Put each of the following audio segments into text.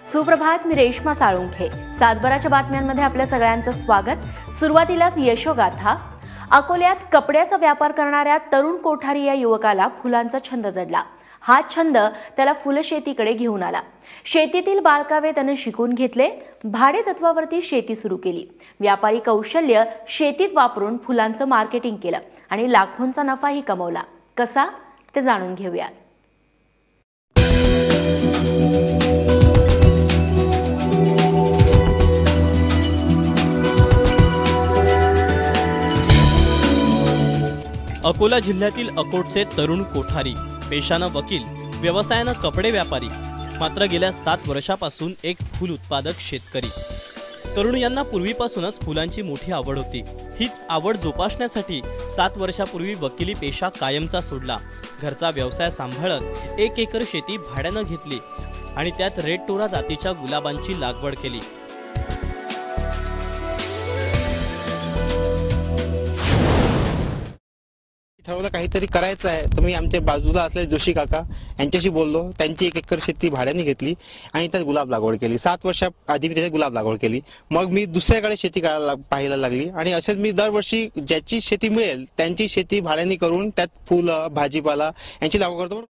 सुप्रभात, मी रेश्मा साळुंखे। सातबाराच्या बातम्यांमध्ये आपल्या सगळ्यांचं स्वागत। सुरुवातीलाच यशोगाथा। अकोल्यात कपड्याचा व्यापार करणाऱ्या तरुण कोठारी या युवकाला फुलांचा छंद जडला। हा छंद त्याला फुलशेतीकडे घेऊन आला। शेतीतील बारकावे त्याने शिकून घेतले। भाडे तत्वावरती शेती सुरू केली। व्यापारी कौशल्य शेतीत वापरून फुलांचं मार्केटिंग केलं आणि लाखोंचा नफाही कमवला। कसा ते जाणून घेऊया। अकोला जिल्ह्यातील अकोटचे तरुण कोठारी, पेशानं वकील, व्यवसायानं कपडे व्यापारी, मात्र गेल्या 7 वर्षापासून एक फुल उत्पादक शेतकरी। तरुण यांना पूर्वीपासूनच फुलांची मोठी आवड होती। हीच आवड जोपासण्यासाठी 7 वर्षापूर्वी वकिली पेशा कायमचा सोडला। घरचा व्यवसाय सांभाळत 1 एकर शेती भाड्यानं घेतली आणि त्यात रेड टोरा जातीच्या गुलाबांची लागवड केली। ठरवलं काहीतरी करायचं आहे तर मी आमच्या बाजूला असलेले जोशी काका यांच्याशी बोललो। त्यांची 1 एकर शेती भाड्याने घेतली आणि त्यात गुलाब लागवड केली। 7 वर्षाआधी मी त्याच्यात गुलाब लागवड केली। मग मी दुसऱ्याकडे शेती करायला पाहायला लागली आणि असेच मी दरवर्षी ज्याची शेती मिळेल त्यांची शेती भाड्याने करून त्यात फुलं, भाजीपाला यांची लागवड करतो।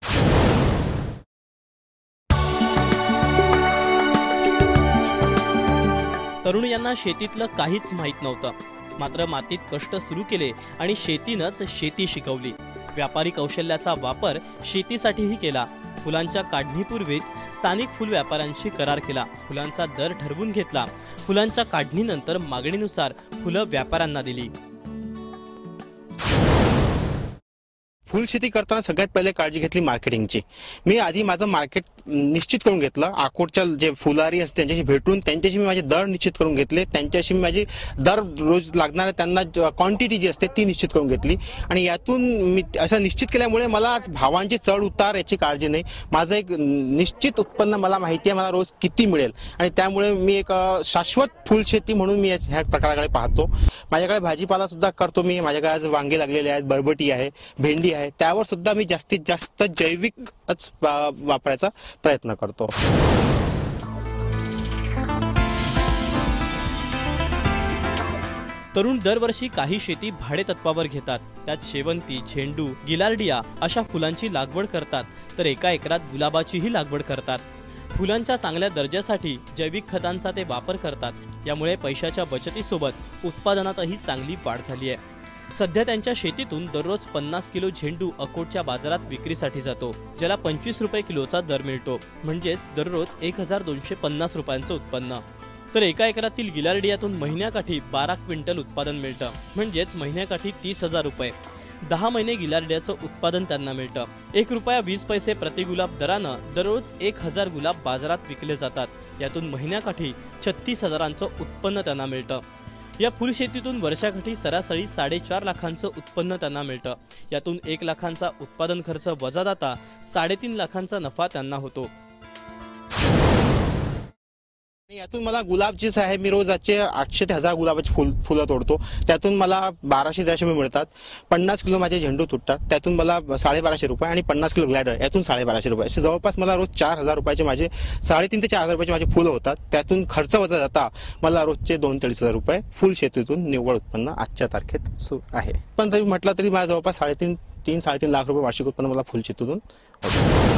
तरुण यांना शेतीतलं काहीच माहित नव्हतं, मात्र मातीत कष्ट सुरू केले आणि शेतीनंच शेती शिकवली। व्यापारी कौशल्याचा वापर शेतीसाठीही केला। फुलांच्या काढणीपूर्वीच स्थानिक फुल व्यापाऱ्यांशी करार केला। फुलांचा दर ठरवून घेतला। फुलांच्या काढणीनंतर मागणीनुसार फुलं व्यापाऱ्यांना दिली। फुल शेती करताना सगळ्यात पहिले काळजी घेतली मार्केटिंगची। मी आधी माझं मार्केट निश्चित करून घेतलं। अकोटच्या जे फुलारी असते त्यांच्याशी भेटून त्यांच्याशी मी माझे दर निश्चित करून घेतले। त्यांच्याशी मी माझी दर रोज लागणारे त्यांना क्वांटिटी जी असते ती निश्चित करून घेतली आणि यातून मी असं निश्चित केल्यामुळे मला आज भावांची चढ उतार याची काळजी नाही। माझं एक निश्चित उत्पन्न मला माहिती आहे मला रोज किती मिळेल आणि त्यामुळे मी एक शाश्वत फुल शेती म्हणून मी ह्या प्रकाराकडे पाहतो। माझ्याकडे भाजीपाला सुद्धा करतो मी। माझ्याकडे आज वांगे लागलेले आहेत, बरबटी आहे, भेंडी आहे, त्यावर सुद्धा मी जास्तीत जास्त जैविकच वापरायचा प्रयत्न करतो। तरुण दरवर्षी काही शेती भाडे तत्वावर घेतात। त्यात शेवंती, झेंडू, गिलार्डिया अशा फुलांची लागवड करतात, तर 1 एकरात गुलाबाचीही लागवड करतात। फुलांच्या चांगल्या दर्जासाठी जैविक खतांचा ते वापर करतात। यामुळे पैशाच्या बचतीसोबत उत्पादनातही चांगली वाढ झाली आहे। सध्या त्यांच्या शेतीतून दररोज 50 किलो झेंडू अकोटच्या बाजारात विक्रीसाठी जातो, ज्याला 25 रुपये किलोचा दर मिळतो, म्हणजेच दररोज 1250 रुपयांचं उत्पन्न। तर 1 एकरातील गिलार्डियातून महिन्याकाठी 12 क्विंटल उत्पादन मिळतं, म्हणजेच महिन्याकाठी 30,000 रुपये। 10 महिने गिलार्डियाचं उत्पादन त्यांना मिळतं। 1 रुपया 20 पैसे प्रति गुलाब दरानं दररोज 1000 गुलाब बाजारात विकले जातात। यातून महिन्याकाठी 36,000चं उत्पन्न त्यांना मिळतं। या फुलशेतीतून वर्षाकाठी सरासरी 4.5 लाखांचं उत्पन्न त्यांना मिळतं। यातून 1 लाखांचा उत्पादन खर्च वजा जाता 3.5 लाखांचा नफा त्यांना होतो। यातून मला गुलाब जे आहे मी रोजाचे 800 ते 1000 गुलाबाची फुलं तोडतो। त्यातून मला 1200-1300 रुपये मिळतात। 50 किलो माझे झेंडू तुटतात, त्यातून मला 1250 रुपये आणि 50 किलो ग्लॅडर यातून 1250 रुपये, असे जवळपास मला रोज 4000 रुपयाचे माझे 3.5 ते 4000 रुपयाचे माझे फुलं होतात। त्यातून खर्च वजा जाता मला रोजचे 2-2.5 रुपये फुल शेतीतून निव्वळ उत्पन्न आजच्या तारखेत आहे। पण तरी म्हटलं तरी मला जवळपास 3.5 लाख रुपये वार्षिक उत्पन्न मला फुल शेतीतून होतं।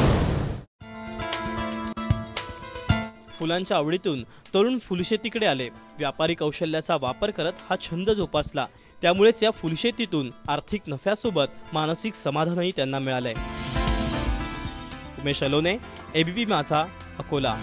फुलांच्या आवडीतून तरुण फुलशेतीकडे आले। व्यापारी कौशल्याचा वापर करत हा छंद जोपासला। त्यामुळेच या फुलशेतीतून आर्थिक नफ्यासोबत मानसिक समाधानही त्यांना मिळालंय। उमेश अलोने, एबीपी माझा, अकोला।